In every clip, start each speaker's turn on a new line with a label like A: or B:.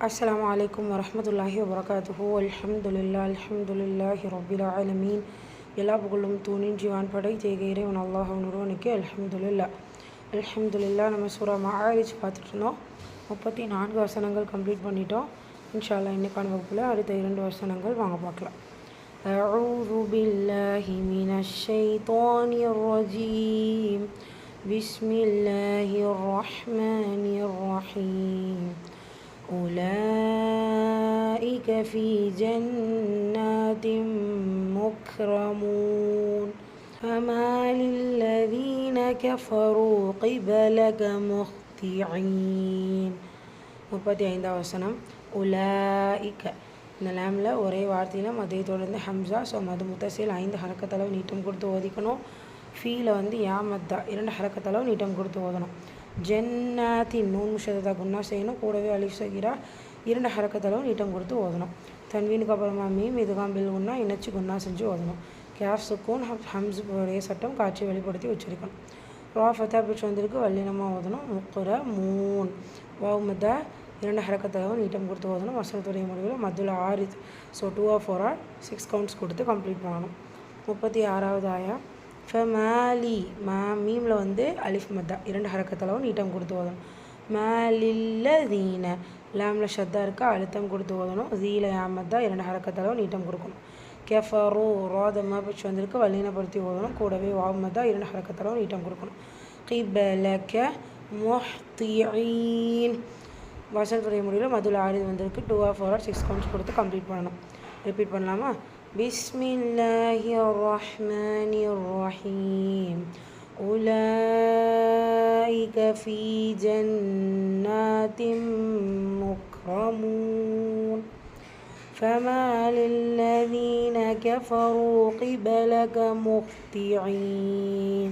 A: السلام عليكم ورحمة الله وبركاته. அல்ஹம்துலில்லாஹி ரப்பில் ஆலமீன். எல்லா புகழும் தூணின் ஜீவான் படைத்த இறைவன் அல்லாஹ் ஒருவனுக்கு அல்ஹம்துலில்லாஹ். அல்ஹம்துலில்லாஹ். நம்ம சூரா மஆரிஜ் பார்த்துட்டு இருந்தோம். 34 வசனங்கள் கம்ப்ளீட் பண்ணிட்டோம். இன்ஷா அல்லாஹ் இன்னைக்கான வகுப்பில் அடுத்த 2 வசனங்கள் வாங்க பார்க்கலாம். அஊது பில்லாஹி மினஷ் ஷைத்தானிர் ரஜீம். பிஸ்மில்லாஹிர் ரஹ்மானிர் ரஹீம். أولئك في جنات مكرمون فما للذين كفروا قبلك مهطعين. 35 வசனம். உலாயிக்க இந்த லேமில் ஒரே வார்த்தையில் மதை தொடர்ந்து ஹம்சா. ஸோ மது முத்தசில் 5 ஹரக்கத்தளவு நீட்டம் கொடுத்து ஓதிக்கணும். ஃபீல யா மத்தா 2 ஹரக்கத்தளவு நீட்டம் கொடுத்து ஓதணும். ஜன்னாத்தின் நூன் முஷதா குன்னா செய்யணும். கூடவே அலிஃப் சகீரா 2 ஹரக்கத்தளவு நீட்டம் கொடுத்து ஓதணும். தன்வீனுக்கு அப்புறமா மீம் இதுகாம் பில் குன்னா இணைச்சி குன்னா செஞ்சு ஓதணும். கேஃப் சுக்கூன் ஹம்ஸ் ஒரே சட்டம் காட்சி வெளிப்படுத்தி உச்சரிக்கணும். ரா ஃபத்தா பிடிச்சி வந்திருக்கு வல்லினமாக ஓதணும். முக்குற மூன் வாவ் மத்தா 2 ஹரக்கத்தளவு நீட்டம் கொடுத்து ஓதணும். வசனத்துடைய முடிவில் மதுல 6. ஸோ 2 or 4 or 6 கவுண்ட்ஸ் கொடுத்து கம்ப்ளீட் பண்ணணும். 36வது ஆயா. ஃபமாலி மீமில் அலிஃப் மத்தா 2 ஹரக்கத்தளவு நீட்டம் கொடுத்து ஓதணும். மாலில்லதீன லாமில் ஷத்தா இருக்கா அழுத்தம் கொடுத்து ஓதணும். ஜீல யாமத்தா 2 ஹரக்கத்தளவு நீட்டம் கொடுக்கணும். கெஃபரோ ரோதமாக பிடிச்சி வந்திருக்கு வல்லினப்படுத்தி ஓதணும். கூடவே வாவ் மத்தா 2 ஹரக்கத்தளவு நீட்டம் கொடுக்கணும். கிபலக முஹ்திஈன் வசனத்துடைய முடிவில் மதுல 6 வந்திருக்கு. 2 or 4 or 6 கவுண்ட்ஸ் கொடுத்து கம்ப்ளீட் பண்ணணும். ரிப்பீட் பண்ணலாமா? பிஸ்மில்லாஹிர் ரஹ்மானிர் ரஹீம். أولئك في جنات مكرمون فما للذين كفروا قبلك مهطعين.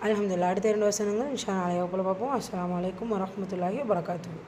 A: அல்ஹம்துலில்லாஹ். அடுத்த 2 வசனங்கள் இன்ஷா அல்லாஹ் நாளைய வகுப்பில் பார்ப்போம். அஸ்ஸலாமு அலைக்கும் வரஹ்மத்துல்லாஹி வபரகாத்துஹு.